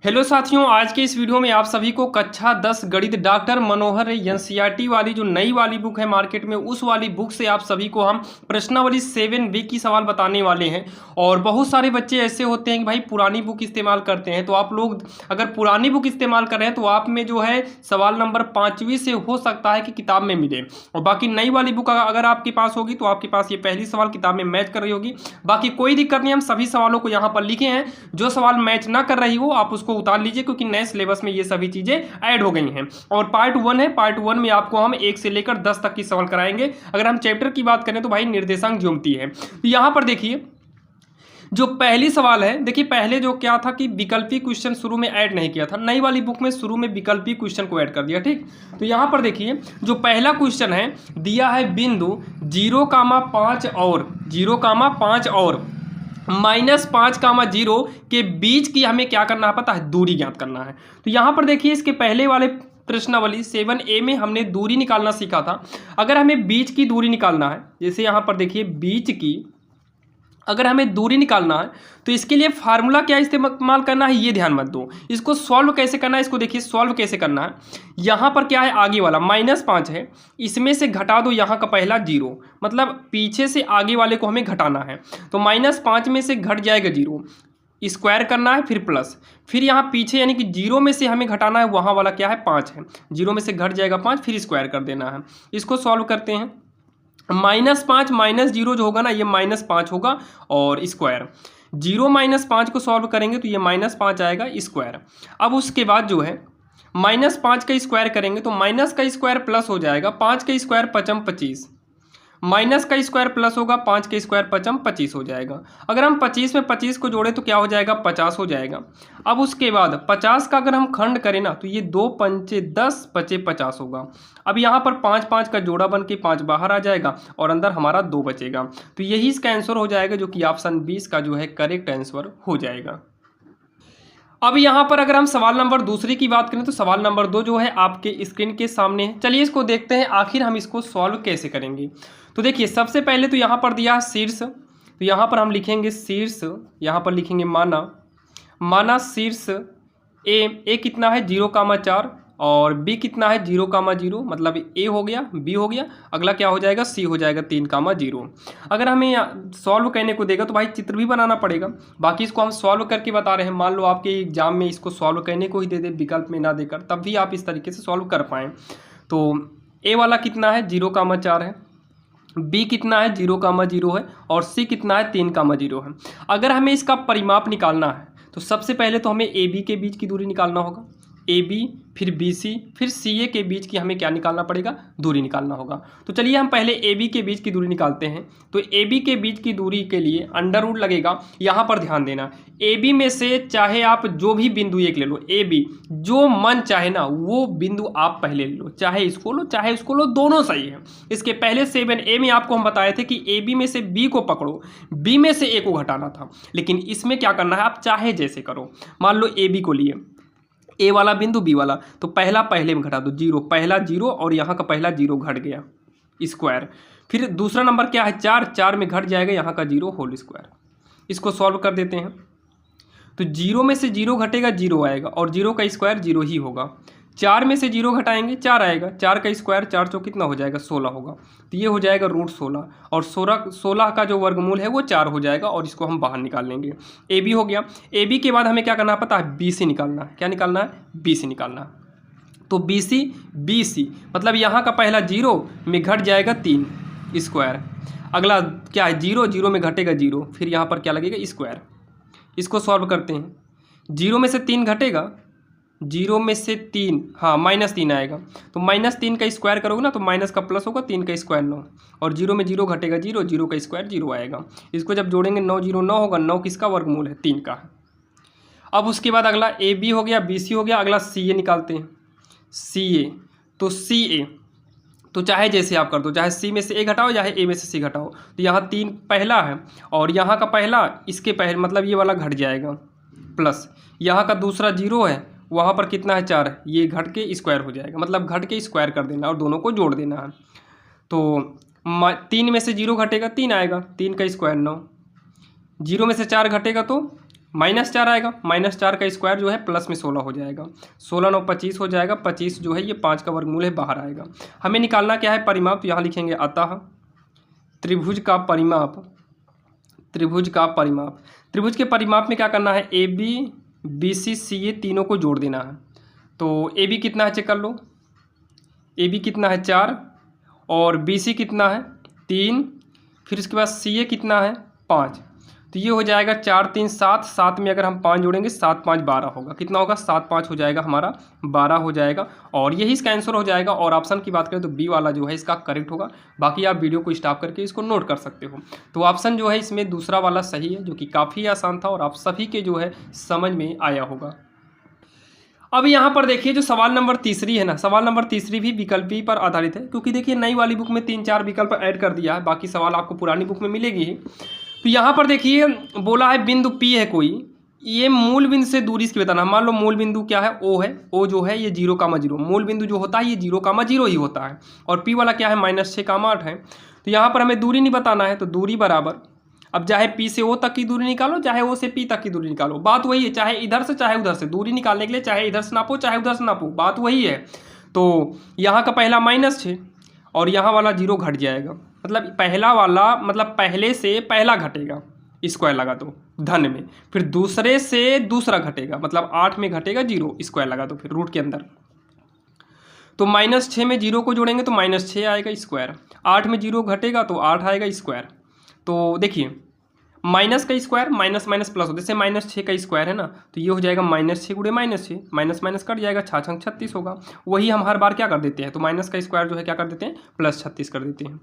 Hello साथियों, आज के इस वीडियो में आप सभी को कक्षा 10 गणित डॉक्टर मनोहर एनसीईआरटी वाली जो नई वाली बुक है मार्केट में, उस वाली बुक से आप सभी को हम प्रश्नावली 7B की सवाल बताने वाले हैं। और बहुत सारे बच्चे ऐसे होते हैं कि भाई पुरानी बुक इस्तेमाल करते हैं, तो आप लोग अगर पुरानी बुक इस्तेमाल कर रहे हैं तो आप में जो है सवाल नंबर 5वीं से हो सकता है कि किताब में मिले, और बाकी नई वाली बुक अगर आपके पास होगी तो आपके पास ये पहली सवाल किताब में मैच कर रही होगी। बाकी कोई दिक्कत नहीं, हम सभी सवालों को यहाँ पर लिखे हैं। जो सवाल मैच ना कर रही हो आप उसको उतार लीजिए, क्योंकि नए सिलेबस में ये सभी चीजें ऐड हो गई हैं। और पार्ट 1 है, पार्ट 1 में आपको हम 1 से लेकर 10 तक की सवाल कराएंगे। अगर हम चैप्टर की बात करें तो भाई निर्देशांक ज्योमेट्री है। तो यहां पर देखिए जो पहली सवाल है, देखिए पहले जो क्या था कि विकल्पी क्वेश्चन शुरू में ऐड नहीं किया था, नई वाली बुक में शुरू में विकल्पी क्वेश्चन को ऐड कर दिया। ठीक, तो यहां पर देखिए जो पहला क्वेश्चन है दिया है बिंदु 0,5 और 0,5 और -5,0 के बीच की हमें क्या करना है पता है, दूरी ज्ञात करना है। तो यहां पर देखिए इसके पहले वाले प्रश्नावली 7A में हमने दूरी निकालना सीखा था। अगर हमें बीच की दूरी निकालना है, जैसे यहां पर देखिए बीच की अगर हमें दूरी निकालना है तो इसके लिए फार्मूला क्या इस्तेमाल करना है ये ध्यान मत दो। इसको सॉल्व कैसे करना है, इसको देखिए सॉल्व कैसे करना है। यहाँ पर क्या है, आगे वाला -5 है, इसमें से घटा दो यहाँ का पहला 0, मतलब पीछे से आगे वाले को हमें घटाना है। तो -5 में से घट जाएगा 0, स्क्वायर करना है, फिर प्लस, फिर यहाँ पीछे यानी कि 0 में से हमें घटाना है, वहाँ वाला क्या है 5 है, 0 में से घट जाएगा 5, फिर स्क्वायर कर देना है। इसको सॉल्व करते हैं। -5 -0 जो होगा ना ये -5 होगा और स्क्वायर, 0 -5 को सॉल्व करेंगे तो ये -5 आएगा स्क्वायर। अब उसके बाद जो है -5 का स्क्वायर करेंगे तो माइनस का स्क्वायर प्लस हो जाएगा, 5 का स्क्वायर 5 25, माइनस का स्क्वायर प्लस होगा, 5 का स्क्वायर 5 25 हो जाएगा। अगर हम 25 में 25 को जोड़े तो क्या हो जाएगा 50 हो जाएगा। अब उसके बाद 50 का अगर हम खंड करें ना तो ये 2 पंचे 10 पचे 50 होगा। अब यहाँ पर 5 5 का जोड़ा बन के 5 बाहर आ जाएगा और अंदर हमारा 2 बचेगा। तो यही इसका आंसर हो जाएगा, जो कि ऑप्शन 20 का जो है करेक्ट आंसर हो जाएगा। अब यहाँ पर अगर हम सवाल नंबर दूसरी की बात करें तो सवाल नंबर 2 जो है आपके स्क्रीन के सामने है। चलिए इसको देखते हैं आखिर हम इसको सॉल्व कैसे करेंगे। तो देखिए सबसे पहले तो यहाँ पर दिया है शीर्ष, तो यहाँ पर हम लिखेंगे शीर्ष, यहाँ पर लिखेंगे माना शीर्ष ए कितना है 0,4 और बी कितना है 0,0, मतलब ए हो गया, बी हो गया, अगला क्या हो जाएगा सी हो जाएगा 3,0। अगर हमें सॉल्व करने को देगा तो भाई चित्र भी बनाना पड़ेगा, बाकी इसको हम सॉल्व करके बता रहे हैं। मान लो आपके एग्जाम में इसको सॉल्व करने को ही दे दे विकल्प में ना देकर, तब भी आप इस तरीके से सॉल्व कर पाएँ। तो ए वाला कितना है 0,4 है, बी कितना है 0,0 है और सी कितना है 3,0 है। अगर हमें इसका परिमाप निकालना है तो सबसे पहले तो हमें ए बी के बीच की दूरी निकालना होगा, ए बी फिर बी सी फिर सी ए के बीच की हमें क्या निकालना पड़ेगा, दूरी निकालना होगा। तो चलिए हम पहले ए बी के बीच की दूरी निकालते हैं। तो ए बी के बीच की दूरी के लिए अंडर रूट लगेगा। यहाँ पर ध्यान देना, ए बी में से चाहे आप जो भी बिंदु एक ले लो, ए बी जो मन चाहे ना वो बिंदु आप पहले ले लो, चाहे इसको लो चाहे उसको लो, दोनों सही है। इसके पहले 7A में आपको हम बताए थे कि ए बी में से बी को पकड़ो, बी में से ए को घटाना था, लेकिन इसमें क्या करना है आप चाहे जैसे करो। मान लो ए बी को लिए, ए वाला बिंदु बी वाला, तो पहला पहले में घटा दो 0, पहला 0 और यहाँ का पहला 0 घट गया स्क्वायर। फिर दूसरा नंबर क्या है 4, 4 में घट जाएगा यहाँ का 0 होल स्क्वायर। इसको सॉल्व कर देते हैं। तो 0 में से 0 घटेगा 0 आएगा और 0 का स्क्वायर 0 ही होगा। 4 में से 0 घटाएंगे 4 आएगा, 4 का स्क्वायर 4 चौ कितना हो जाएगा 16 होगा। तो ये हो जाएगा √16 और 16 का जो वर्गमूल है वो 4 हो जाएगा और इसको हम बाहर निकाल लेंगे। ए बी हो गया। ए बी के बाद हमें क्या करना है पता है, बी सी निकालना है। क्या निकालना है, बी सी निकालना है। तो बी सी मतलब यहाँ का पहला 0 में घट जाएगा 3 स्क्वायर, अगला क्या है 0, 0 में घटेगा 0, फिर यहाँ पर क्या लगेगा स्क्वायर। इसको सॉल्व करते हैं। 0 में से 3 घटेगा, 0 में से 3 हाँ -3 आएगा, तो -3 का स्क्वायर करोगे ना तो माइनस का प्लस होगा, 3 का स्क्वायर 9 और 0 में 0 घटेगा 0, 0 का स्क्वायर 0 आएगा। इसको जब जोड़ेंगे 9 0 9 होगा, 9 किसका वर्गमूल है 3 का। अब उसके बाद अगला ए बी हो गया, बी सी हो गया, अगला सी ए निकालते हैं। सी ए, तो सी ए तो चाहे जैसे आप कर दो, चाहे सी में से ए घटाओ चाहे ए में से सी घटाओ। तो यहाँ 3 पहला है और यहाँ का पहला इसके पहले मतलब ये वाला घट जाएगा, प्लस यहाँ का दूसरा 0 है, वहाँ पर कितना है 4 है, ये घट के स्क्वायर हो जाएगा, मतलब घट के स्क्वायर कर देना और दोनों को जोड़ देना है। तो 3 में से 0 घटेगा 3 आएगा, 3 का स्क्वायर 9, 0 में से 4 घटेगा तो -4 आएगा, -4 का स्क्वायर जो है प्लस में 16 हो जाएगा, 16 9 25 हो जाएगा, 25 जो है ये 5 का वर्गमूल है बाहर आएगा। हमें निकालना क्या है परिमाप, तो यहाँ लिखेंगे अतः त्रिभुज का परिमाप, त्रिभुज का परिमाप, त्रिभुज के परिमाप में क्या करना है ए बी बी सी सी ए तीनों को जोड़ देना है। तो ए बी कितना है चेक कर लो, ए बी कितना है 4 और बी सी कितना है 3, फिर उसके बाद सी ए कितना है 5। तो ये हो जाएगा 4 3 7, 7 में अगर हम 5 जोड़ेंगे 7 5 12 होगा, कितना होगा 7 5 हो जाएगा हमारा 12 हो जाएगा और यही इसका आंसर हो जाएगा। और ऑप्शन की बात करें तो बी वाला जो है इसका करेक्ट होगा। बाकी आप वीडियो को स्टॉप करके इसको नोट कर सकते हो। तो ऑप्शन जो है इसमें दूसरा वाला सही है, जो कि काफ़ी आसान था और आप सभी के जो है समझ में आया होगा। अब यहाँ पर देखिए जो सवाल नंबर तीसरी है ना, सवाल नंबर तीसरी भी विकल्पी पर आधारित है, क्योंकि देखिए नई वाली बुक में 3-4 विकल्प ऐड कर दिया है, बाकी सवाल आपको पुरानी बुक में मिलेगी ही। तो यहाँ पर देखिए बोला है बिंदु P है कोई, ये मूल बिंदु से दूरी इसकी बताना। मान लो मूल बिंदु क्या है O है, O जो है ये 0,0, मूल बिंदु जो होता है ये 0,0 ही होता है और P वाला क्या है -6,8 है। तो यहाँ पर हमें दूरी नहीं बताना है, तो दूरी बराबर, अब चाहे P से O तक की दूरी निकालो, चाहे O से P तक की दूरी निकालो, बात वही है, चाहे इधर से चाहे उधर से दूरी निकालने के लिए चाहे इधर से नापो चाहे उधर से नापो, बात वही है। तो यहाँ का पहला -6 और यहाँ वाला 0 घट जाएगा, मतलब पहला वाला मतलब पहले से पहला घटेगा स्क्वायर लगा दो धन में, फिर दूसरे से दूसरा घटेगा, मतलब 8 में घटेगा 0 स्क्वायर लगा दो फिर रूट के अंदर। तो -6 में 0 को जोड़ेंगे तो -6 आएगा स्क्वायर, 8 में 0 घटेगा तो 8 आएगा स्क्वायर। तो देखिए माइनस का स्क्वायर माइनस माइनस प्लस होता है, जैसे -6 का स्क्वायर है ना, तो ये हो जाएगा -6 गुणे -6, माइनस माइनस कट जाएगा, 6 36 होगा। वही हम हर बार क्या कर देते हैं, तो माइनस का स्क्वायर जो है क्या कर देते हैं +36 कर देते हैं।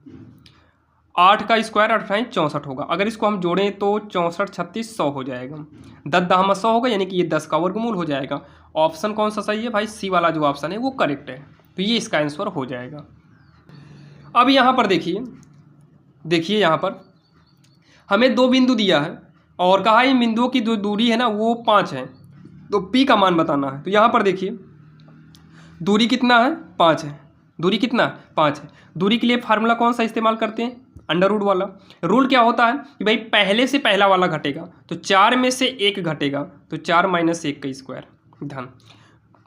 8 का स्क्वायर 8 64 होगा, अगर इसको हम जोड़ें तो 64 36 100 हो जाएगा, 10 10 100 होगा, यानी कि ये 10 का वर्गमूल हो जाएगा। ऑप्शन कौन सा सही है भाई, सी वाला जो ऑप्शन है वो करेक्ट है, तो ये इसका आंसर हो जाएगा। अब यहाँ पर देखिए यहाँ पर हमें 2 बिंदु दिया है और कहा इन बिंदुओं की जो दूरी है ना वो 5 है, तो P का मान बताना है। तो यहाँ पर देखिए दूरी कितना है 5 है, दूरी कितना 5 है। दूरी के लिए फार्मूला कौन सा इस्तेमाल करते हैं, अंडर रूट वाला। रूल क्या होता है कि भाई पहले से पहला वाला घटेगा तो 4 में से 1 घटेगा, तो 4 - 1 का स्क्वायर धन।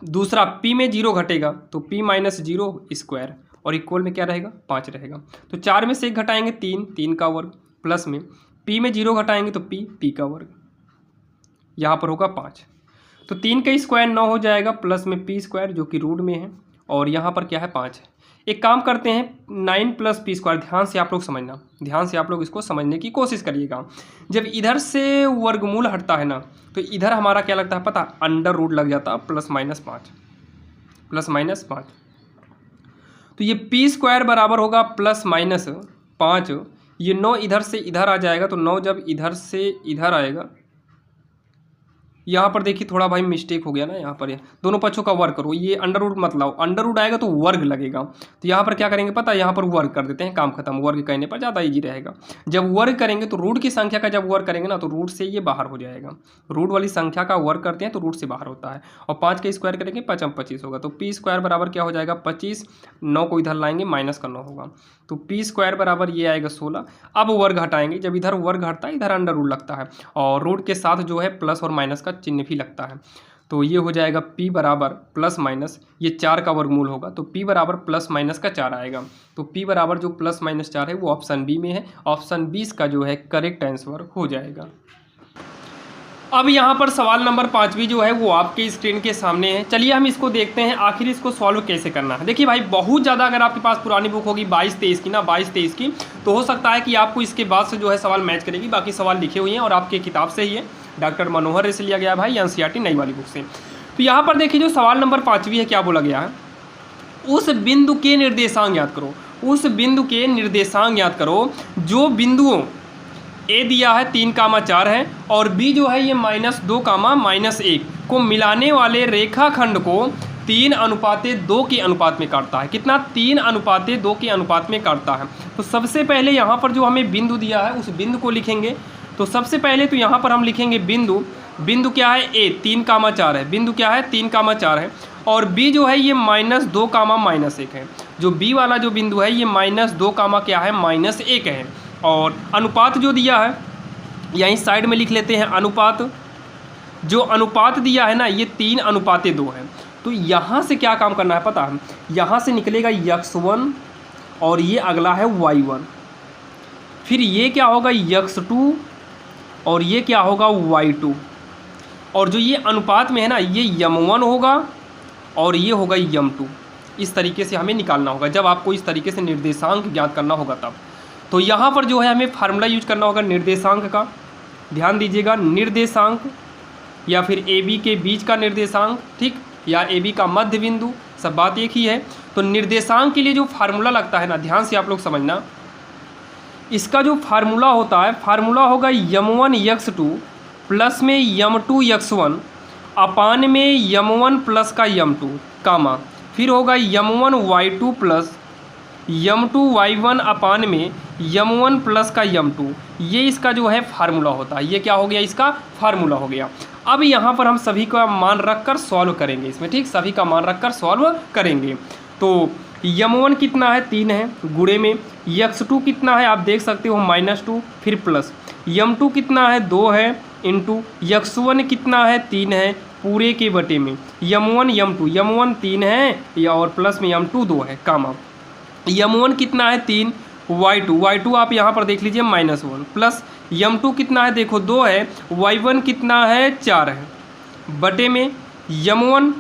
दूसरा P में 0 घटेगा तो P - 0 स्क्वायर और इक्वल में क्या रहेगा 5 रहेगा। तो 4 में से 1 घटाएंगे 3 का वर्ग, प्लस में P में 0 घटाएंगे तो P का वर्ग, यहाँ पर होगा 5। तो 3 का स्क्वायर 9 हो जाएगा, प्लस में P स्क्वायर जो कि रूट में है और यहाँ पर क्या है 5 है। एक काम करते हैं 9 + P स्क्वायर, ध्यान से आप लोग समझना, ध्यान से आप लोग इसको समझने की कोशिश करिएगा। जब इधर से वर्गमूल हटता है ना तो इधर हमारा क्या लगता है पता, अंडर रूट लग जाता है +-5, +-5। तो ये P स्क्वायर बराबर होगा +-5, ये 9 इधर से इधर आ जाएगा, तो 9 जब इधर से इधर आएगा, यहाँ पर देखिए थोड़ा भाई मिस्टेक हो गया ना, यहाँ पर दोनों पक्षों का वर्ग करो, ये अंडर रूट मत लाओ, अंडर रूट आएगा तो वर्ग लगेगा। तो यहाँ पर क्या करेंगे पता है, यहाँ पर वर्ग कर देते हैं, काम खत्म, वर्ग करने पर ज़्यादा इजी रहेगा। जब वर्ग करेंगे तो रूट की संख्या का जब वर्ग करेंगे ना तो रूट से ये बाहर हो जाएगा, रूट वाली संख्या का वर्ग करते हैं तो रूट से बाहर होता है। और 5 का स्क्वायर करेंगे 5 × 25 होगा, तो P स्क्वायर बराबर क्या हो जाएगा 25, 9 को इधर लाएंगे माइनस का 9 होगा, तो P स्क्वायर बराबर ये आएगा 16। अब वर्ग हटाएंगे, जब इधर वर्ग हटता है इधर अंडर रूट लगता है और रूट के साथ जो है प्लस और माइनस का चिन्ह भी लगता है। तो ये हो जाएगा P बराबर +- ये 4 का वर्गमूल होगा, तो P बराबर +- का 4 आएगा। तो P बराबर जो +-4 है वो ऑप्शन बी में है, ऑप्शन 20 का जो है करेक्ट आंसर हो जाएगा। अब यहाँ पर सवाल नंबर 5 जो है वो आपके स्क्रीन के सामने है। चलिए हम इसको देखते हैं आखिर इसको सॉल्व कैसे करना है। देखिए भाई बहुत ज़्यादा अगर आपके पास पुरानी बुक होगी 22-23 की ना, 22-23 की, तो हो सकता है कि आपको इसके बाद से जो है सवाल मैच करेगी। बाकी सवाल लिखे हुए हैं और आपके किताब से ही है, डॉक्टर मनोहर से लिया गया भाई, NCERT नई वाली बुक से। तो यहाँ पर देखिए जो सवाल नंबर 5 है क्या बोला गया है, उस बिंदु के निर्देशांक ज्ञात करो, उस बिंदु के निर्देशांक ज्ञात करो जो बिंदुओं A दिया है 3,4 है और B जो है ये -2,-1 को मिलाने वाले रेखाखंड को 3:2 के अनुपात में काटता है। कितना, 3:2 के अनुपात में काटता है। तो सबसे पहले यहाँ पर जो हमें बिंदु दिया है उस बिंदु को लिखेंगे। तो सबसे पहले तो यहाँ पर हम लिखेंगे बिंदु क्या है A 3,4 है, बिंदु क्या है 3,4 है और B जो है ये -2,-1 है। जो B वाला जो बिंदु है ये -2, क्या है -1 है। और अनुपात जो दिया है यहीं साइड में लिख लेते हैं अनुपात, जो अनुपात दिया है ना, ये 3:2 है। तो यहाँ से क्या काम करना है पता है, यहाँ से निकलेगा x1 और ये अगला है y1, फिर ये क्या होगा x2 और ये क्या होगा y2, और जो ये अनुपात में है ना, ये m1 होगा और ये होगा m2। इस तरीके से हमें निकालना होगा जब आपको इस तरीके से निर्देशांक ज्ञात करना होगा तब। तो यहाँ पर जो है हमें फार्मूला यूज करना होगा निर्देशांक का। ध्यान दीजिएगा, निर्देशांक या फिर ए बी के बीच का निर्देशांक, ठीक, या ए बी का मध्य बिंदु, सब बात एक ही है। तो निर्देशांक के लिए जो फार्मूला लगता है ना, ध्यान से आप लोग समझना, इसका जो फार्मूला होता है, फार्मूला होगा m1 x2 प्लस में m2 x1 अपान में m1 प्लस का m2 कामा, फिर होगा m1 y2 plus m2 y1 अपान में m1 प्लस का m2। ये इसका जो है फार्मूला होता है। ये क्या हो गया, इसका फार्मूला हो गया। अब यहाँ पर हम सभी का मान रखकर सॉल्व करेंगे इसमें, ठीक, सभी का मान रखकर सॉल्व करेंगे। तो m1 कितना है, 3 है, गुणे में x2 कितना है आप देख सकते हो -2, फिर प्लस m2 कितना है 2 है, इंटू x1 कितना है 3 है, पूरे के बटे में m1 m1 3 है या और प्लस में m2 2 है, कामा m1 कितना है 3, y2 आप यहाँ पर देख लीजिए -1, प्लस m2 कितना है देखो 2 है, y1 कितना है 4 है, बटे में m1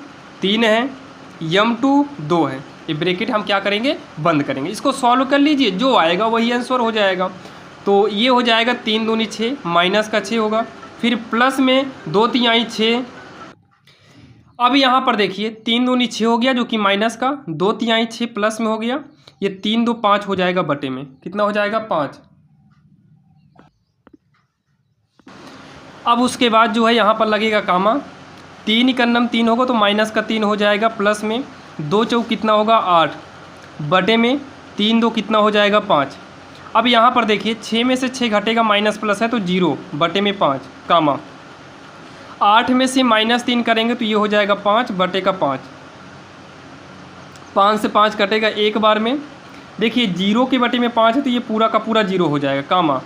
3 है, m2 2 है। ये ब्रैकेट हम क्या करेंगे, बंद करेंगे। इसको सॉल्व कर लीजिए, जो आएगा वही आंसर हो जाएगा। तो ये हो जाएगा 3 दूनी 6, माइनस का 6 होगा, फिर प्लस में 2 तिहाई 6। अब यहाँ पर देखिए 3 दूनी 6 हो गया जो कि माइनस का, 2 तिहाई 6 प्लस में हो गया, ये 3 2 5 हो जाएगा, बटे में कितना हो जाएगा 5। अब उसके बाद जो है यहाँ पर लगेगा कामा, 3 इकन्नम 3 होगा तो माइनस का 3 हो जाएगा, प्लस में 2 चौक कितना होगा 8, बटे में 3 2 कितना हो जाएगा 5। अब यहाँ पर देखिए 6 में से 6 घटेगा, माइनस प्लस है तो 0, बटे में 5 कामा, 8 में से -3 करेंगे तो ये हो जाएगा 5 बटे का 5, 5 से 5 कटेगा एक बार में। देखिए 0 के बटे में 5 है तो ये पूरा का पूरा 0 हो जाएगा, कामा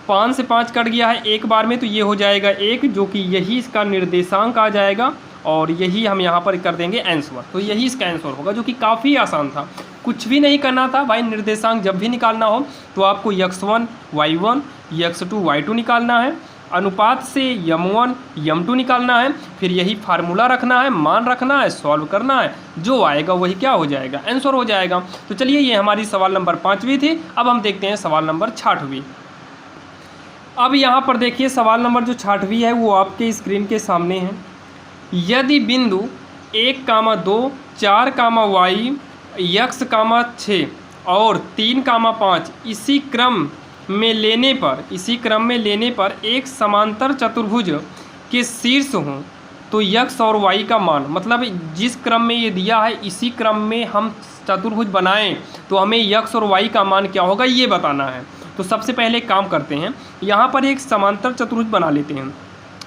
5 से 5 कट गया है एक बार में तो ये हो जाएगा 1, जो कि यही इसका निर्देशांक आ जाएगा और यही हम यहाँ पर कर देंगे आंसर। तो यही इसका आंसर होगा, जो कि काफ़ी आसान था, कुछ भी नहीं करना था भाई। निर्देशांक जब भी निकालना हो तो आपको x1 y1 x2 y2 निकालना है, अनुपात से m1 m2 निकालना है, फिर यही फार्मूला रखना है, मान रखना है, सॉल्व करना है, जो आएगा वही क्या हो जाएगा, आंसर हो जाएगा। तो चलिए ये हमारी सवाल नंबर 5वीं थी। अब हम देखते हैं सवाल नंबर 6वीं। अब यहाँ पर देखिए सवाल नंबर जो 6वीं है वो आपके स्क्रीन के सामने है। यदि बिंदु 1,2 4, y x, 6 और 3, 5 इसी क्रम में लेने पर एक समांतर चतुर्भुज के शीर्ष हों तो x और y का मान, मतलब जिस क्रम में ये दिया है इसी क्रम में हम चतुर्भुज बनाएं तो हमें x और y का मान क्या होगा ये बताना है। तो सबसे पहले एक काम करते हैं, यहाँ पर एक समांतर चतुर्भुज बना लेते हैं।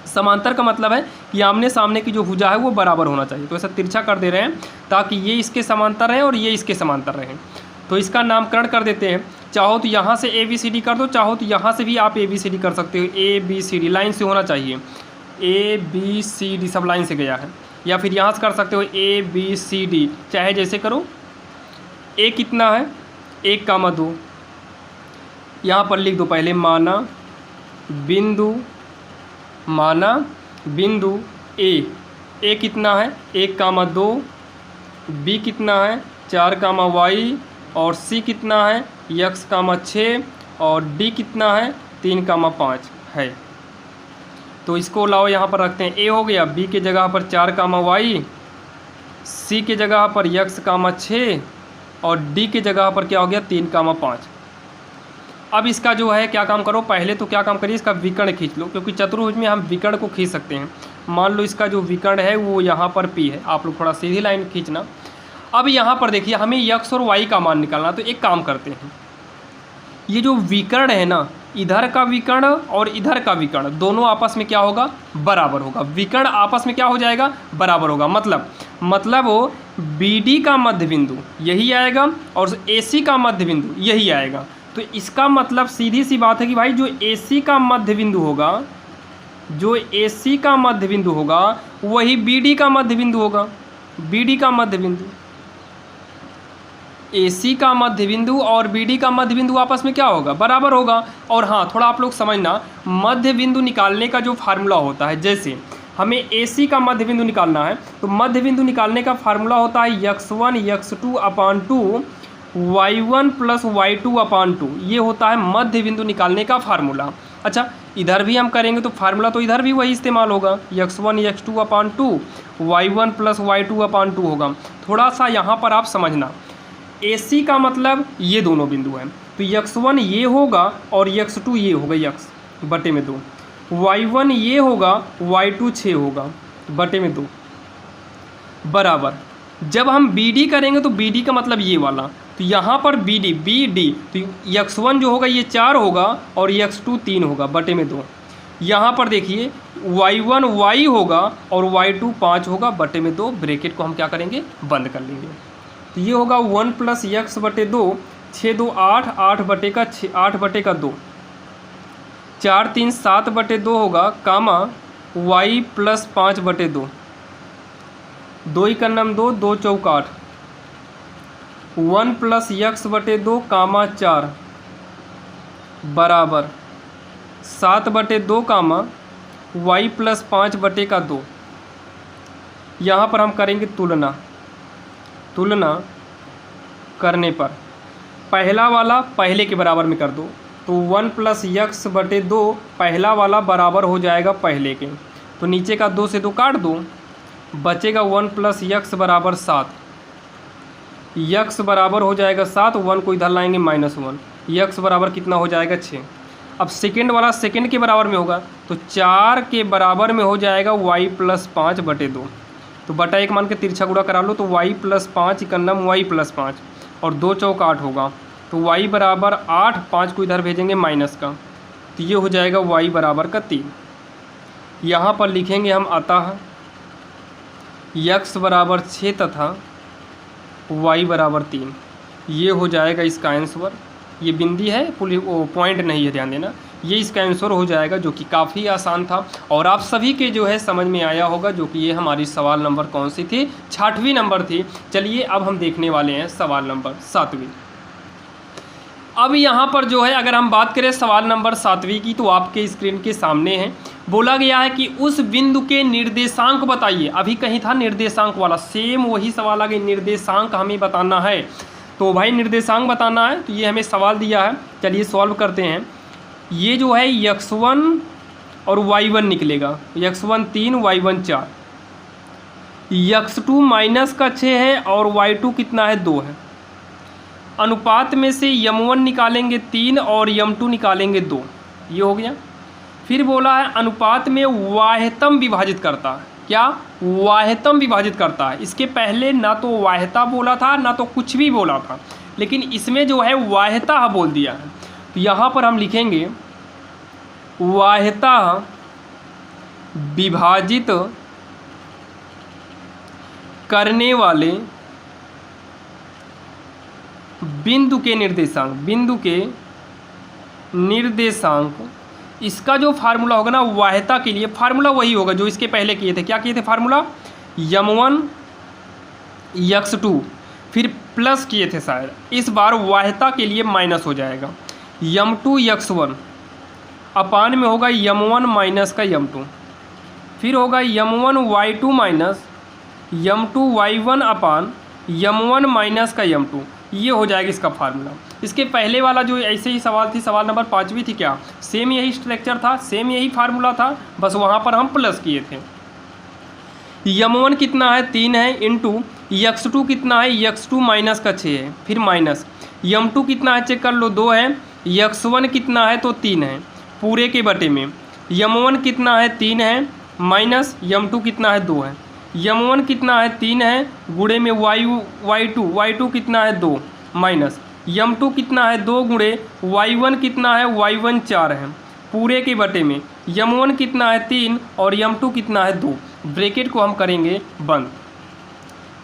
समांतर का मतलब है कि आमने सामने की जो भुजा है वो बराबर होना चाहिए, तो ऐसा तिरछा कर दे रहे हैं ताकि ये इसके समांतर रहें और ये इसके समांतर रहें। तो इसका नामकरण कर देते हैं, चाहो तो यहाँ से ABCD कर दो, चाहो तो यहाँ से भी आप ABCD कर सकते हो। ABCD लाइन से होना चाहिए, ABCD सब लाइन से गया है, या फिर यहाँ से कर सकते हो ABCD, चाहे जैसे करो। A कितना है 1,2, यहाँ पर लिख दो पहले माना बिंदु A कितना है 1,2, B कितना है 4, y और C कितना है x, 6 और D कितना है 3, 5 है। तो इसको लाओ यहाँ पर रखते हैं, A हो गया, B के जगह पर 4, y, C के जगह पर x, 6 और D के जगह पर क्या हो गया 3, 5। अब इसका जो है क्या काम करो, पहले तो क्या काम करिए, इसका विकर्ण खींच लो, क्योंकि चतुर्भुज में हम विकर्ण को खींच सकते हैं। मान लो इसका जो विकर्ण है वो यहाँ पर P है, आप लोग थोड़ा सीधी लाइन खींचना। अब यहाँ पर देखिए हमें x और y का मान निकालना, तो एक काम करते हैं, ये जो विकर्ण है ना, इधर का विकर्ण और इधर का विकर्ण दोनों आपस में क्या होगा, बराबर होगा। विकर्ण आपस में क्या हो जाएगा, बराबर होगा। मतलब वो BD का मध्य बिंदु यही आएगा और AC का मध्य बिंदु यही आएगा। तो इसका मतलब सीधी सी बात है कि भाई जो AC का मध्य बिंदु होगा जो AC का मध्य बिंदु होगा वही BD का मध्य बिंदु होगा। BD का मध्य बिंदु, AC का मध्य बिंदु और BD का मध्य बिंदु आपस में क्या होगा, बराबर होगा। और हाँ, थोड़ा आप लोग समझना, मध्य बिंदु निकालने का जो फार्मूला होता है, जैसे हमें AC का मध्य बिंदु निकालना है तो मध्य बिंदु निकालने का फार्मूला होता है x1 x2 अपान 2 y1 प्लस y2 अपान 2। ये होता है मध्य बिंदु निकालने का फार्मूला। अच्छा, इधर भी हम करेंगे तो फार्मूला तो इधर भी वही इस्तेमाल होगा, x1 x2 अपान 2 y1 प्लस y2 अपान 2 होगा। थोड़ा सा यहाँ पर आप समझना, AC का मतलब ये दोनों बिंदु हैं, तो x1 ये होगा और x2 ये होगा, x बटे में 2, y1 ये होगा, y2 6 होगा बटे में 2 बराबर। जब हम BD करेंगे तो BD का मतलब ये वाला, तो यहाँ पर BD तो x1 जो होगा ये 4 होगा और x2 3 होगा बटे में 2। यहाँ पर देखिए y1 y होगा और y2 5 होगा बटे में 2। ब्रैकेट को हम क्या करेंगे, बंद कर लेंगे। तो ये होगा 1 प्लस x बटे 2, 6 2 8, 8 बटे का 6, 8 बटे का 2, 4 3 7 बटे 2 होगा, कामा y प्लस 5 बटे 2, 2 1 नम 2, 2 चौक 8, 1 प्लस x बटे 2 कामा 4 बराबर 7 बटे 2 कामा y प्लस 5 बटे का 2। यहाँ पर हम करेंगे तुलना करने पर पहला वाला पहले के बराबर में कर दो, तो 1 प्लस x बटे 2 पहला वाला बराबर हो जाएगा पहले के, तो नीचे का 2 से 2 काट दो, बचेगा 1 प्लस x बराबर 7, x बराबर हो जाएगा 7, 1 को इधर लाएंगे -1, x बराबर कितना हो जाएगा 6। अब सेकेंड वाला सेकेंड के बराबर में होगा तो 4 के बराबर में हो जाएगा y प्लस 5 बटे 2, तो बटा 1 मान के तिरछा गुणा करा लो, तो y प्लस 5 इकन्नम y प्लस 5 और 2 चौक 8 होगा, तो y बराबर 8, 5 को इधर भेजेंगे माइनस का, तो ये हो जाएगा y बराबर का 3। यहाँ पर लिखेंगे हम अतः x बराबर 6 तथा y बराबर 3। ये हो जाएगा इसका आंसर। ये बिंदी है, पॉइंट नहीं है, ध्यान देना। ये इसका आंसर हो जाएगा, जो कि काफ़ी आसान था और आप सभी के जो है समझ में आया होगा, जो कि ये हमारी सवाल नंबर कौन सी थी, 6वीं नंबर थी। चलिए अब हम देखने वाले हैं सवाल नंबर 7वीं। अब यहाँ पर जो है अगर हम बात करें सवाल नंबर 7वीं की, तो आपके स्क्रीन के सामने है, बोला गया है कि उस बिंदु के निर्देशांक बताइए। अभी कहीं था निर्देशांक वाला, सेम वही सवाल आ गया, निर्देशांक हमें बताना है। तो भाई निर्देशांक बताना है, तो ये हमें सवाल दिया है, चलिए सॉल्व करते हैं। ये जो है x1 और y1 निकलेगा, x1 3 y1 4, x2 माइनस का 6 है और y2 कितना है 2 है। अनुपात में से m1 निकालेंगे 3 और m2 निकालेंगे 2, ये हो गया। फिर बोला है अनुपात में वाह्यतम विभाजित करता है, क्या वाह्यतम विभाजित करता है। इसके पहले ना तो वाह्यता बोला था ना तो कुछ भी बोला था, लेकिन इसमें जो है वाह्यता बोल दिया है। तो यहाँ पर हम लिखेंगे वाह्यता विभाजित करने वाले बिंदु के निर्देशांक, इसका जो फार्मूला होगा ना वाह्यता के लिए, फार्मूला वही होगा जो इसके पहले किए थे। क्या किए थे फार्मूला, m1 x2, फिर प्लस किए थे शायद, इस बार वाह्यता के लिए माइनस हो जाएगा, m2 x1 अपान में होगा m1 माइनस का m2, फिर होगा m1 y2 minus m2 y1 अपान m1 माइनस का m2। ये हो जाएगा इसका फार्मूला। इसके पहले वाला जो ऐसे ही सवाल थी, सवाल नंबर 5वीं थी, क्या सेम यही स्ट्रक्चर था, सेम यही फार्मूला था, बस वहाँ पर हम प्लस किए थे। m1 कितना है 3 है, इंटू x2 कितना है, x2 माइनस का 6 है, फिर माइनस m2 कितना है चेक कर लो 2 है, x1 कितना है तो 3 है, पूरे के बटे में m1 कितना है 3 है, माइनस m2 कितना है 2 है, m1 कितना है 3 है, गुणे में y2 कितना है 2, माइनस m2 कितना है 2 गुणे y1 कितना है, y1 4 है, पूरे के बटे में m1 कितना है 3 और m2 कितना है 2। ब्रैकेट को हम करेंगे बंद।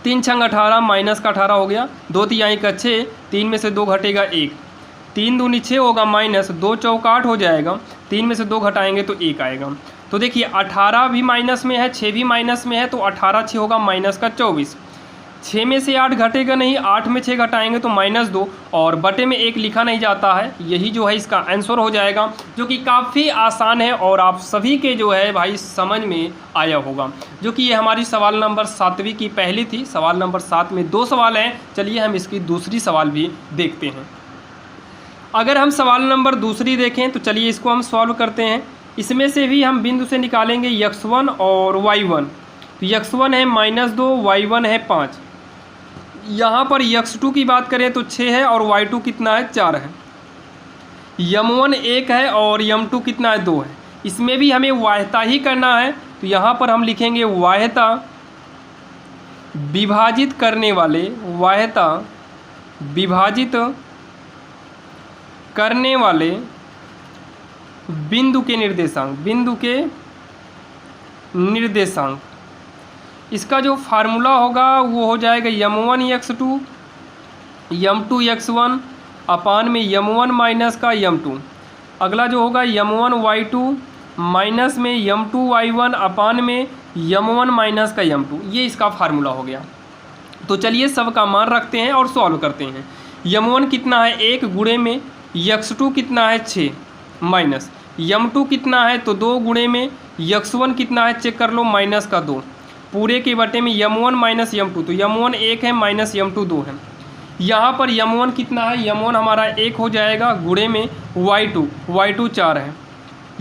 3 छंग 18, माइनस का 18 हो गया, 2 तिहाई का 6, 3 में से 2 घटेगा 1, 3 दूनी 6 होगा, माइनस 2 चौक 8 हो जाएगा, 3 में से 2 घटाएंगे तो 1 आएगा। तो देखिए 18 भी माइनस में है, 6 भी माइनस में है, तो 18 6 होगा माइनस का 24। 6 में से 8 घटेगा नहीं, 8 में 6 घटाएंगे तो -2 और बटे में 1 लिखा नहीं जाता है। यही जो है इसका आंसर हो जाएगा, जो कि काफ़ी आसान है और आप सभी के जो है भाई समझ में आया होगा। जो कि ये हमारी सवाल नंबर 7वीं की पहली थी। सवाल नंबर 7 में 2 सवाल हैं। चलिए हम इसकी दूसरी सवाल भी देखते हैं। अगर हम सवाल नंबर दूसरी देखें तो चलिए इसको हम सॉल्व करते हैं। इसमें से भी हम बिंदु से निकालेंगे x1 और y1। तो x1 है -2, y1 है 5। यहाँ पर x2 की बात करें तो 6 है और y2 कितना है 4 है। m1 1 है और m2 कितना है 2 है। इसमें भी हमें वाह्यता ही करना है, तो यहाँ पर हम लिखेंगे वाह्यता विभाजित करने वाले, वाह्यता विभाजित करने वाले बिंदु के निर्देशांक, बिंदु के निर्देशांक। इसका जो फार्मूला होगा वो हो जाएगा m1 x2 m2 x1 अपान में m1 माइनस का m2। अगला जो होगा m1 y2 माइनस में m2 y1 अपान में m1 माइनस का m2। ये इसका फार्मूला हो गया। तो चलिए सब का मान रखते हैं और सॉल्व करते हैं। m1 कितना है 1 गुणे में, x2 कितना है 6 माइनस m2 कितना है तो 2 गुणे में, x1 कितना है चेक कर लो माइनस का 2 पूरे के बटे में m1 माइनस m2। तो m1 1 है माइनस m2 2 है। यहाँ पर m1 कितना है, m1 हमारा 1 हो जाएगा गुणे में y2 4 है,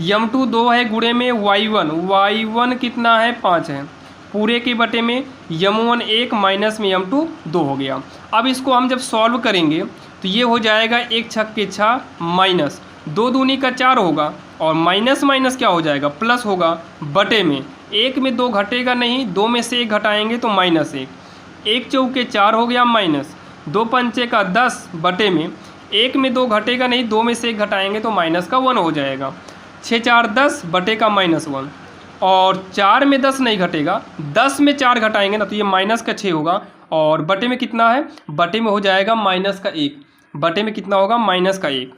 m2 2 है गुणे में y1 कितना है 5 है, पूरे के बटे में m1 1 माइनस में m2 2 हो गया। अब इसको हम जब सॉल्व करेंगे तो ये हो जाएगा 1 छक के 6 माइनस 2 दूनी का 4 होगा और माइनस माइनस क्या हो जाएगा प्लस होगा, बटे में 1 में 2 घटेगा नहीं, 2 में से 1 घटाएंगे तो -1, 1 चौके 4 हो गया माइनस 2 पंचे का 10 बटे में 1 में 2 घटेगा नहीं, 2 में से 1 घटाएंगे तो माइनस का 1 हो जाएगा। 6 4 10 बटे का -1 और 4 में 10 नहीं घटेगा, 10 में 4 घटाएंगे ना तो ये माइनस का 6 होगा और बटे में कितना है, बटे में हो जाएगा माइनस का 1, बटे में कितना होगा माइनस का 1।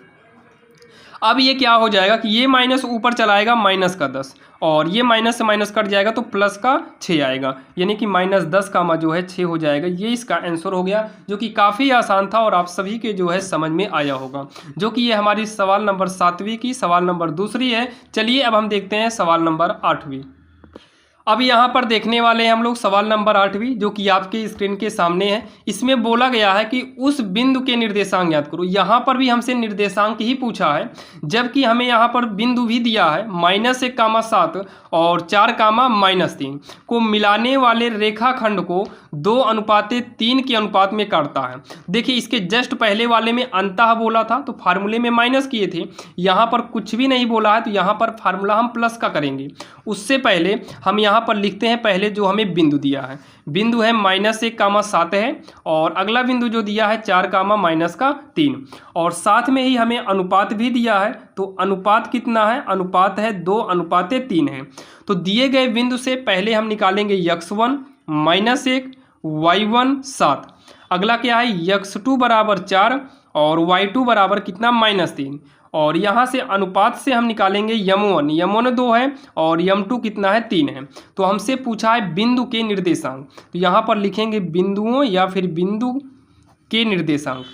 अब ये क्या हो जाएगा कि ये माइनस ऊपर चलाएगा माइनस का 10 और ये माइनस से माइनस कट जाएगा तो प्लस का 6 आएगा, यानी कि -10 का जो है 6 हो जाएगा। ये इसका आंसर हो गया, जो कि काफ़ी आसान था और आप सभी के जो है समझ में आया होगा। जो कि ये हमारी सवाल नंबर 7वीं की सवाल नंबर दूसरी है। चलिए अब हम देखते हैं सवाल नंबर 8वीं। अब यहाँ पर देखने वाले हैं हम लोग सवाल नंबर 8वीं, जो कि आपके स्क्रीन के सामने है। इसमें बोला गया है कि उस बिंदु के निर्देशांक ज्ञात करो। यहाँ पर भी हमसे निर्देशांक ही पूछा है, जबकि हमें यहाँ पर बिंदु भी दिया है -1, 7 और 4, -3 को मिलाने वाले रेखाखंड को 2:3 के अनुपात में काटता है। देखिए इसके जस्ट पहले वाले में अंतः बोला था तो फार्मूले में माइनस किए थे, यहाँ पर कुछ भी नहीं बोला है तो यहाँ पर फार्मूला हम प्लस का करेंगे। उससे पहले हम यहाँ पर लिखते हैं पहले जो हमें बिंदु दिया है, बिंदु है -1, 7 है और अगला बिंदु जो दिया है 4, -3 और साथ में ही हमें अनुपात भी दिया है। तो अनुपात कितना है, अनुपात है 2:3 है। तो दिए गए बिंदु से पहले हम निकालेंगे x1 -1 y1 7, अगला क्या है x2 बराबर 4 और y2 बराबर कितना -3 और यहाँ से अनुपात से हम निकालेंगे m1 2 है और m2 कितना है 3 है। तो हमसे पूछा है बिंदु के निर्देशांक, तो यहाँ पर लिखेंगे बिंदुओं या फिर बिंदु के निर्देशांक।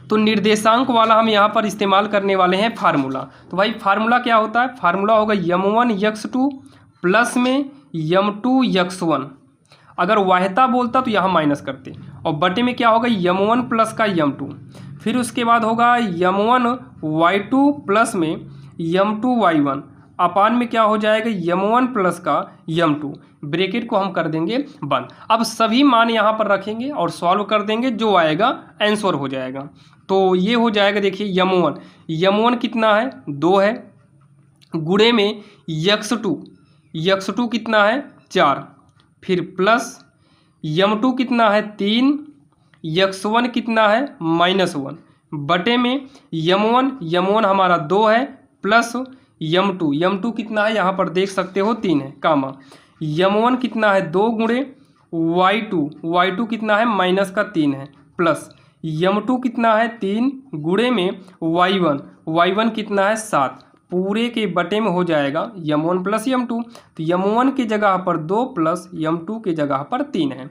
तो निर्देशांक वाला हम यहाँ पर इस्तेमाल करने वाले हैं फार्मूला। तो भाई फार्मूला क्या होता है, फार्मूला होगा m1 x2 प्लस में m2 x1। अगर वाह्यता बोलता तो यहाँ माइनस करते और बटे में क्या होगा m1 प्लस का m2, फिर उसके बाद होगा m1 y2 प्लस में m2 y1 अपान में क्या हो जाएगा m1 प्लस का m2, ब्रैकेट को हम कर देंगे बंद। अब सभी मान यहाँ पर रखेंगे और सॉल्व कर देंगे, जो आएगा आंसर हो जाएगा। तो ये हो जाएगा, देखिए m1 कितना है 2 है गुणे में x2 कितना है 4, फिर प्लस m2 कितना है 3, x1 कितना है -1 बटे में m1 हमारा 2 है प्लस m2 कितना है यहाँ पर देख सकते हो 3 है, m1 कितना है 2 गुणे y2 कितना है -3 है प्लस m2 कितना है 3 गुणे में y1 कितना है 7 पूरे के बटे में हो जाएगा m1 प्लस m2। तो m1 की जगह पर 2 प्लस m2 की जगह पर 3 है।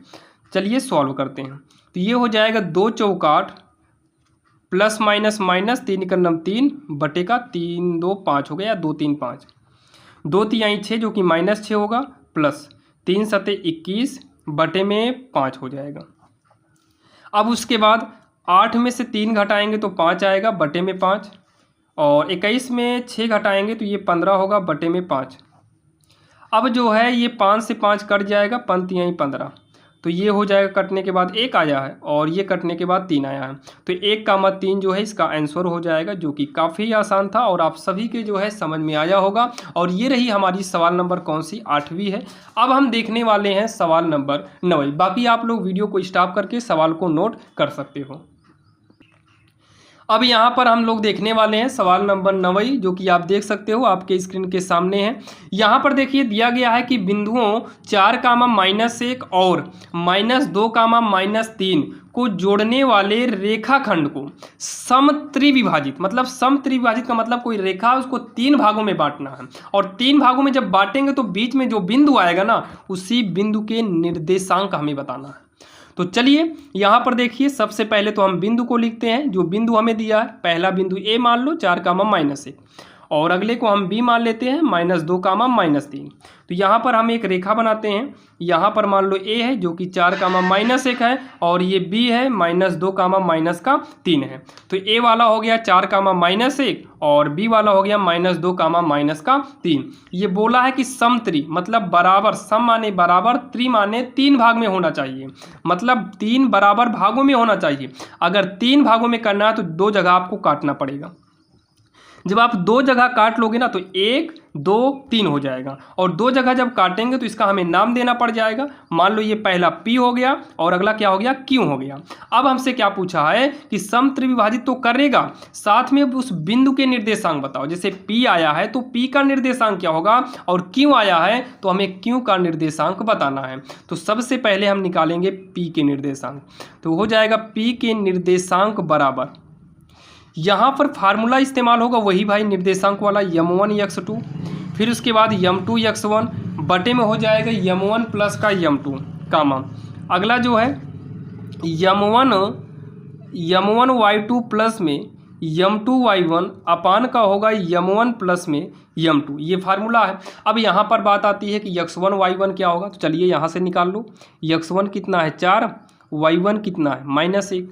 चलिए सॉल्व करते हैं। तो ये हो जाएगा 2 चौकाठ प्लस माइनस माइनस 3 का नम 3 बटे का 3 2 5 हो गया, 2 3 5, 2 तिहाई 6 जो कि -6 होगा, प्लस 3 सते 21 बटे में 5 हो जाएगा। अब उसके बाद 8 में से 3 घटाएंगे तो 5 आएगा बटे में 5, और 21 में 6 घटाएंगे तो ये 15 होगा बटे में 5। अब जो है ये 5 से 5 कट जाएगा, 5 तिहाई 15, तो ये हो जाएगा कटने के बाद 1 आया है और ये कटने के बाद 3 आया है। तो 1, 3 जो है इसका आंसर हो जाएगा, जो कि काफ़ी आसान था और आप सभी के जो है समझ में आया होगा। और ये रही हमारी सवाल नंबर कौन सी 8वीं है। अब हम देखने वाले हैं सवाल नंबर 9। बाकी आप लोग वीडियो को स्टॉप करके सवाल को नोट कर सकते हो। अब यहाँ पर हम लोग देखने वाले हैं सवाल नंबर 9, जो कि आप देख सकते हो आपके स्क्रीन के सामने है। यहाँ पर देखिए दिया गया है कि बिंदुओं 4, -1 और -2, -3 को जोड़ने वाले रेखाखंड को समत्रिविभाजित, मतलब समत्रिविभाजित का मतलब कोई रेखा उसको 3 भागों में बांटना है, और 3 भागों में जब बांटेंगे तो बीच में जो बिंदु आएगा ना, उसी बिंदु के निर्देशांक हमें बताना है। तो चलिए यहाँ पर देखिए, सबसे पहले तो हम बिंदु को लिखते हैं। जो बिंदु हमें दिया है, पहला बिंदु ए मान लो 4, -1, और अगले को हम बी मान लेते हैं -2, -3। तो यहाँ पर हम एक रेखा बनाते हैं। यहाँ पर मान लो ए है जो कि 4, -1 है, और ये बी है -2, -3 है। तो ए वाला हो गया 4, -1 और बी वाला हो गया -2, -3। ये बोला है कि समत्रि मतलब बराबर, सम माने बराबर, त्रि माने 3 भाग में होना चाहिए, मतलब 3 बराबर भागों में होना चाहिए। अगर 3 भागों में करना है तो 2 जगह आपको काटना पड़ेगा। जब आप 2 जगह काट लोगे ना तो 1 2 3 हो जाएगा, और 2 जगह जब काटेंगे तो इसका हमें नाम देना पड़ जाएगा। मान लो ये पहला P हो गया और अगला क्या हो गया, Q हो गया। अब हमसे क्या पूछा है कि समत्रिविभाजित तो करेगा, साथ में उस बिंदु के निर्देशांक बताओ। जैसे P आया है तो P का निर्देशांक क्या होगा, और Q आया है तो हमें Q का निर्देशांक बताना है। तो सबसे पहले हम निकालेंगे P के निर्देशांक। तो हो जाएगा P के निर्देशांक बराबर, यहाँ पर फार्मूला इस्तेमाल होगा वही भाई निर्देशांक वाला, m1 x2, फिर उसके बाद m2 x1 बटे में हो जाएगा m1 प्लस का m2, कामा अगला जो है m1 y2 प्लस में m2 y1 अपान का होगा m1 प्लस में m2। ये फार्मूला है। अब यहाँ पर बात आती है कि x1 y1 क्या होगा, तो चलिए यहाँ से निकाल लो। x1 कितना है 4, y1 कितना है -1,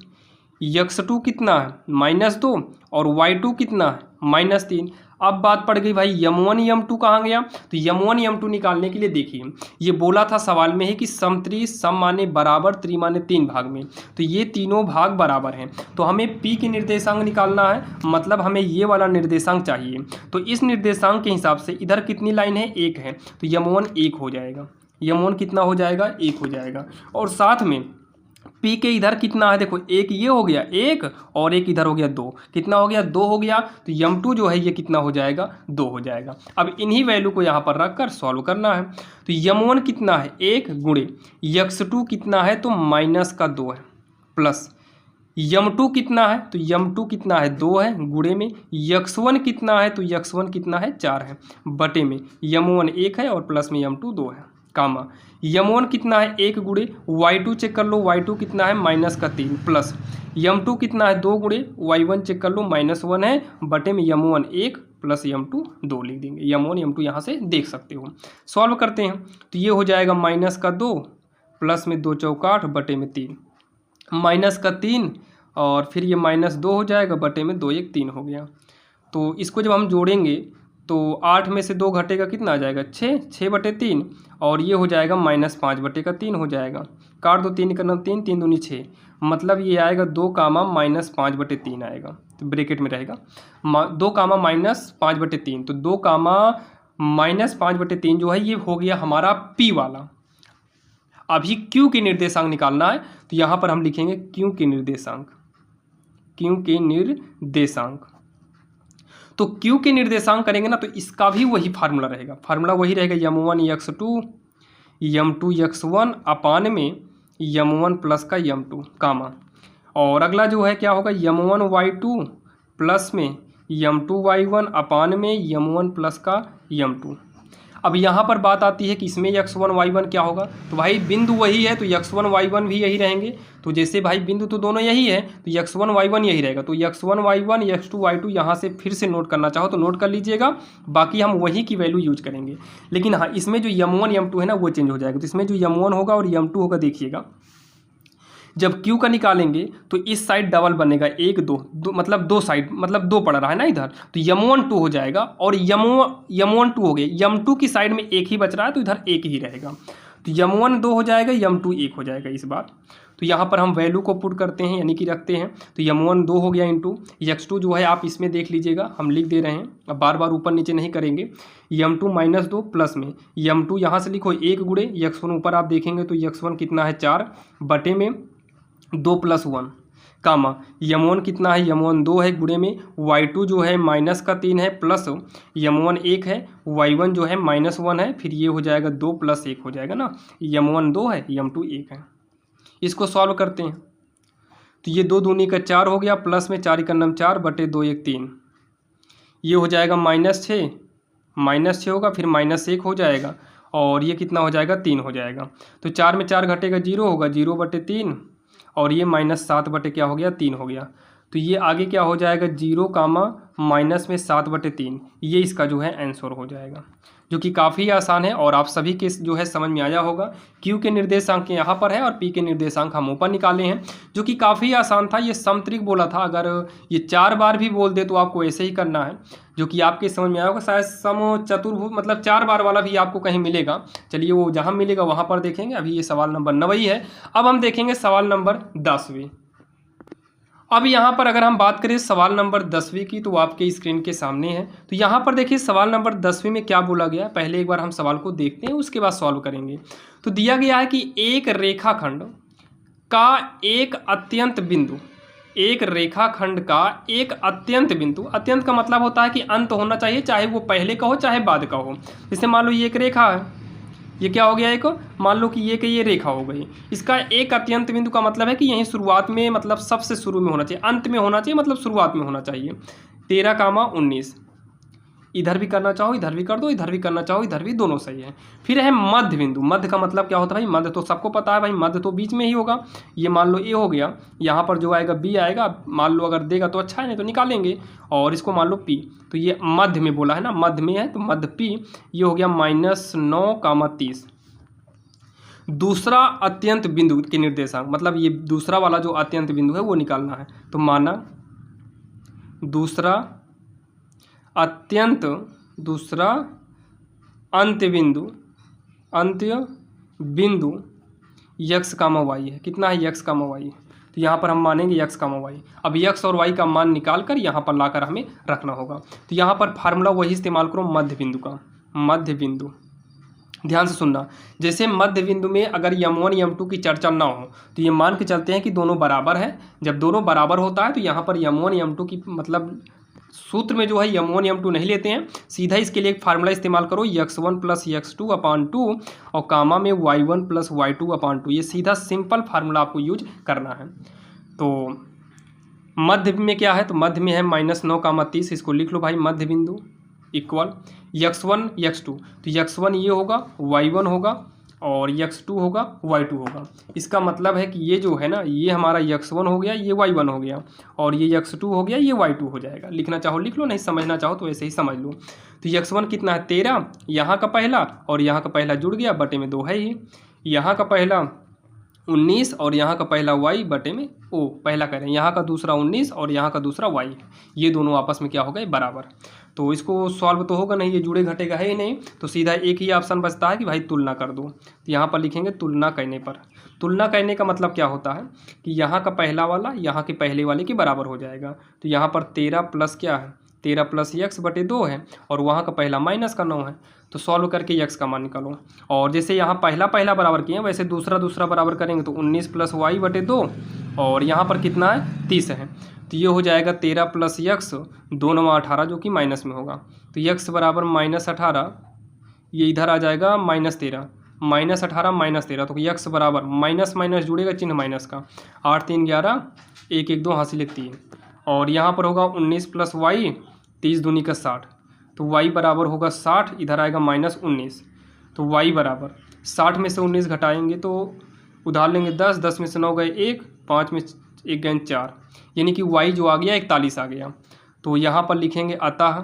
x2 कितना है -2 और y2 कितना है -3। अब बात पड़ गई भाई m1 m2 कहाँ गया, तो m1 m2 निकालने के लिए देखिए, ये बोला था सवाल में है कि समत्रि, सम माने बराबर, त्रि माने 3 भाग में, तो ये तीनों भाग बराबर हैं। तो हमें P के निर्देशांक निकालना है, मतलब हमें ये वाला निर्देशांक चाहिए। तो इस निर्देशांक के हिसाब से इधर कितनी लाइन है, 1 है, तो m1 1 हो जाएगा, m1 कितना हो जाएगा 1 हो जाएगा। और साथ में P के इधर कितना है, देखो एक ये हो गया 1 और एक इधर हो गया 2, कितना हो गया 2 हो गया। तो m2 जो है ये कितना हो जाएगा 2 हो जाएगा। अब इन्हीं वैल्यू को यहाँ पर रख कर सॉल्व करना है। तो m1 कितना है 1 गुणे x2 कितना है तो -2 है, प्लस m2 कितना है तो m2 कितना है 2 है, गुणे में x1 कितना है तो x1 कितना है 4 है, बटे में m1 1 है और प्लस में m2 2 है, कामा m1 कितना है 1 गुणे y2 चेक कर लो, y2 कितना है -3 प्लस m2 कितना है 2 गुणे y1 चेक कर लो -1 है, बटे में m1 1 प्लस m2 2 लिख देंगे। m1 m2 यहाँ से देख सकते हो। सॉल्व करते हैं तो ये हो जाएगा -2 प्लस में 2 चौकाठ बटे में 3, -3 और फिर ये -2 हो जाएगा बटे में 2 1 3 हो गया। तो इसको जब हम जोड़ेंगे तो 8 में से 2 घटेगा कितना आ जाएगा 6, 6 बटे 3 और ये हो जाएगा -5 बटे का 3 हो जाएगा। काट दो, 3 का 3, 3 दूनी 6, मतलब ये आएगा 2, -5 बटे 3 आएगा, तो ब्रैकेट में रहेगा 2, -5 बटे 3। तो 2, -5 बटे 3 जो है ये हो गया हमारा P वाला। अभी Q के निर्देशांक निकालना है, तो यहाँ पर हम लिखेंगे Q के निर्देशांक, Q के निर्देशांक। तो Q के निर्देशांक करेंगे ना तो इसका भी वही फार्मूला रहेगा, फार्मूला वही रहेगा m1 x2 m2 x1 अपान में m1 प्लस का m2, कामा और अगला जो है क्या होगा m1 y2 प्लस में m2y1 अपान में m1 प्लस का m2। अब यहाँ पर बात आती है कि इसमें x1 y1 क्या होगा, तो भाई बिंदु वही है तो x1 y1 भी यही रहेंगे। तो जैसे भाई बिंदु तो दोनों यही है तो x1 y1 यही रहेगा, तो x1 y1 x2 y2 यहाँ से फिर से नोट करना चाहो तो नोट कर लीजिएगा, बाकी हम वही की वैल्यू यूज करेंगे। लेकिन हाँ, इसमें जो m1 m2 है ना वो चेंज हो जाएगा। तो इसमें जो m1 होगा और m2 होगा, देखिएगा जब Q का निकालेंगे तो इस साइड डबल बनेगा, एक दो मतलब दो साइड मतलब दो पड़ रहा है ना इधर, तो m1 2 हो जाएगा और m1 2 हो गया, m2 की साइड में एक ही बच रहा है तो इधर एक ही रहेगा, तो m1 2 हो जाएगा, m2 1 हो जाएगा इस बार। तो यहाँ पर हम वैल्यू को पुट करते हैं यानी कि रखते हैं, तो m1 2 हो गया इंटू x2 जो है आप इसमें देख लीजिएगा, हम लिख दे रहे हैं, अब बार बार ऊपर नीचे नहीं करेंगे। m2 माइनस 2 प्लस में m2 यहाँ से लिखो 1 गुणे x1, ऊपर आप देखेंगे तो x1 कितना है 4 बटे में 2 प्लस 1 कामा m1 कितना है, m1 2 है गुणे में y2 जो है माइनस का 3 है प्लस m1 1 है, y1 जो है माइनस 1 है, फिर ये हो जाएगा 2 प्लस 1 हो जाएगा ना, m1 2 है m2 1 है। इसको सॉल्व करते हैं तो ये 2 दूनी का 4 हो गया, प्लस में 4 का 4 बटे 2 1 3, ये हो जाएगा -6 होगा, फिर -1 हो जाएगा और ये कितना हो जाएगा 3 हो जाएगा। तो 4 में 4 घटेगा 0 होगा, 0 बटे 3 और ये -7 बटे क्या हो गया 3 हो गया। तो ये आगे क्या हो जाएगा 0 कामा माइनस में 7 बटे 3, ये इसका जो है आंसर हो जाएगा, जो कि काफ़ी आसान है और आप सभी के जो है समझ में आया होगा। Q के निर्देशांक यहाँ पर है और P के निर्देशांक हम ऊपर निकाले हैं, जो कि काफ़ी आसान था। ये समत्रिक बोला था, अगर ये 4 बार भी बोल दे तो आपको ऐसे ही करना है, जो कि आपके समझ में आया होगा। शायद सम चतुर्भुज मतलब 4 बार वाला भी आपको कहीं मिलेगा, चलिए वो जहाँ मिलेगा वहाँ पर देखेंगे। अभी ये सवाल नंबर 9 है। अब हम देखेंगे सवाल नंबर 10वीं। अब यहाँ पर अगर हम बात करें सवाल नंबर 10वीं की, तो आपके स्क्रीन के सामने है। तो यहाँ पर देखिए सवाल नंबर 10वीं में क्या बोला गया, पहले एक बार हम सवाल को देखते हैं, उसके बाद सॉल्व करेंगे। तो दिया गया है कि एक रेखाखंड का एक अत्यंत बिंदु, एक रेखाखंड का एक अत्यंत बिंदु, अत्यंत का मतलब होता है कि अंत होना चाहिए, चाहे वो पहले का हो चाहे बाद का हो। जैसे मान लो ये एक रेखा है, ये क्या हो गया एक, मान लो कि ये रेखा हो गई, इसका एक अत्यंत बिंदु का मतलब है कि यहीं शुरुआत में मतलब सबसे शुरू में होना चाहिए, अंत में होना चाहिए मतलब शुरुआत में होना चाहिए। 13,19 इधर भी करना चाहो इधर भी कर दो, इधर भी करना चाहो इधर भी, दोनों सही है। फिर है मध्य बिंदु, मध्य का मतलब क्या होता है भाई, मध्य तो सबको पता है भाई, मध्य तो बीच में ही होगा। ये मान लो ए हो गया, यहाँ पर जो आएगा बी आएगा, मान लो अगर देगा तो अच्छा है, नहीं तो निकालेंगे। और इसको मान लो पी, तो ये मध्य में बोला है ना, मध्य में है तो मध्य पी, ये हो गया -9,30। दूसरा अत्यंत बिंदु के निर्देशांक, मतलब ये दूसरा वाला जो अत्यंत बिंदु है वो निकालना है। तो माना दूसरा अंत्य बिंदु x, y है। कितना है x, y, तो यहाँ पर हम मानेंगे x, y। अब x और y का मान निकाल कर यहाँ पर लाकर हमें रखना होगा। तो यहाँ पर फार्मूला वही इस्तेमाल करो मध्य बिंदु का, मध्य बिंदु। ध्यान से सुनना, जैसे मध्य बिंदु में अगर m1 m2 की चर्चा ना हो तो ये मान के चलते हैं कि दोनों बराबर है। जब दोनों बराबर होता है तो यहाँ पर m1 m2 की मतलब सूत्र में जो है m1 m2 नहीं लेते हैं, सीधा इसके लिए एक फार्मूला इस्तेमाल करो x1 प्लस x2 अपान 2 और कामा में y1 प्लस y2 अपान 2। ये सीधा सिंपल फार्मूला आपको यूज करना है। तो मध्य में क्या है, तो मध्य में है -9,30, इसको लिख लो भाई, मध्य बिंदु इक्वल x1 x2, तो x1 ये होगा, y1 होगा और x2 होगा, y2 होगा। इसका मतलब है कि ये जो है ना, ये हमारा x1 हो गया, ये y1 हो गया और ये x2 हो गया, ये y2 हो जाएगा। लिखना चाहो लिख लो, नहीं समझना चाहो तो ऐसे ही समझ लो। तो x1 कितना है 13, यहाँ का पहला और यहाँ का पहला जुड़ गया, बटे में 2 है ही, यहाँ का पहला 19 और यहाँ का पहला y बटे में ओ, पहला कह रहे हैं, यहाँ का दूसरा 19 और यहाँ का दूसरा y, ये दोनों आपस में क्या हो गए बराबर। तो इसको सॉल्व तो होगा नहीं, ये जुड़े घटेगा है ही नहीं, तो सीधा एक ही ऑप्शन बचता है कि भाई तुलना कर दो। तो यहाँ पर लिखेंगे तुलना करने पर, तुलना करने का मतलब क्या होता है कि यहाँ का पहला वाला यहाँ के पहले वाले के बराबर हो जाएगा। तो यहाँ पर 13 प्लस क्या है, 13 प्लस x बटे 2 है और वहाँ का पहला माइनस का 9 है। तो सॉल्व करके x का मान निकालो, और जैसे यहाँ पहला बराबर किए वैसे दूसरा बराबर करेंगे तो 19 प्लस y बटे 2 और यहाँ पर कितना है 30 है। तो ये हो जाएगा 13 प्लस x 2 9 18 जो कि माइनस में होगा। तो x बराबर -18, ये इधर आ जाएगा -13, -18 तो x बराबर माइनस माइनस जुड़ेगा चिन्ह माइनस का, 8 3 11 1 1 2 हासिल 3 और यहाँ पर होगा 19 प्लस y 30 दूनी का 60, तो y बराबर होगा 60, इधर आएगा -19, तो y बराबर 60 में से 19 घटाएंगे तो उधार लेंगे 10, 10 में से 9 गए 1, 5 में 1 गए 4, यानी कि y जो आ गया 41 आ गया। तो यहाँ पर लिखेंगे अतः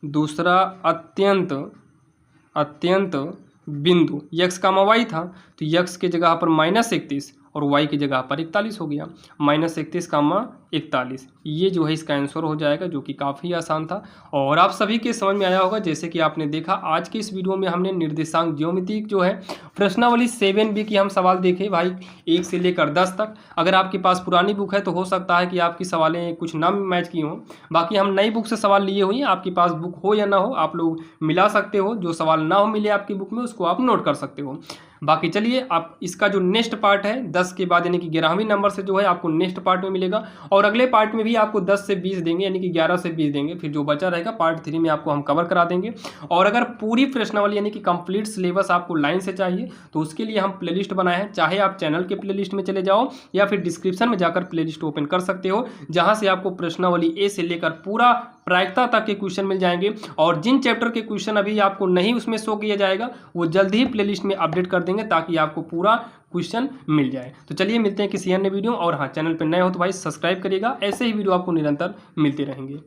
दूसरा अत्यंत बिंदु x का y था, तो x की जगह पर -31 और y की जगह पर 41 हो गया, -31, 41, ये जो है इसका आंसर हो जाएगा, जो कि काफ़ी आसान था और आप सभी के समझ में आया होगा। जैसे कि आपने देखा आज के इस वीडियो में हमने निर्देशांक ज्योमेट्री जो है प्रश्नावली 7B की हम सवाल देखे भाई 1 से लेकर 10 तक। अगर आपके पास पुरानी बुक है तो हो सकता है कि आपकी सवालें कुछ ना मैच की हों, बाकी हम नई बुक से सवाल लिए हुए हैं। आपके पास बुक हो या ना हो आप लोग मिला सकते हो, जो सवाल ना हो मिले आपकी बुक में उसको आप नोट कर सकते हो। बाकी चलिए आप इसका जो नेक्स्ट पार्ट है 10 के बाद यानी कि 11वें नंबर से जो है आपको नेक्स्ट पार्ट में मिलेगा और अगले पार्ट में भी आपको 10 से 20 देंगे, यानी कि 11 से 20 देंगे। फिर जो बचा रहेगा पार्ट 3 में आपको हम कवर करा देंगे। और अगर पूरी प्रश्नावली यानी कि कंप्लीट सिलेबस आपको लाइन से चाहिए तो उसके लिए हम प्लेलिस्ट बनाए हैं, चाहे आप चैनल के प्लेलिस्ट में चले जाओ या फिर डिस्क्रिप्शन में जाकर प्लेलिस्ट ओपन कर सकते हो, जहां से आपको प्रश्नावली ए से लेकर पूरा प्रायिकता तक के क्वेश्चन मिल जाएंगे। और जिन चैप्टर के क्वेश्चन अभी आपको नहीं उसमें शो किया जाएगा वो जल्द ही प्लेलिस्ट में अपडेट कर देंगे ताकि आपको पूरा क्वेश्चन मिल जाए। तो चलिए मिलते हैं किसी अन्य वीडियो, और हाँ चैनल पर नए हो तो भाई सब्सक्राइब करिएगा, ऐसे ही वीडियो आपको निरंतर मिलते रहेंगे।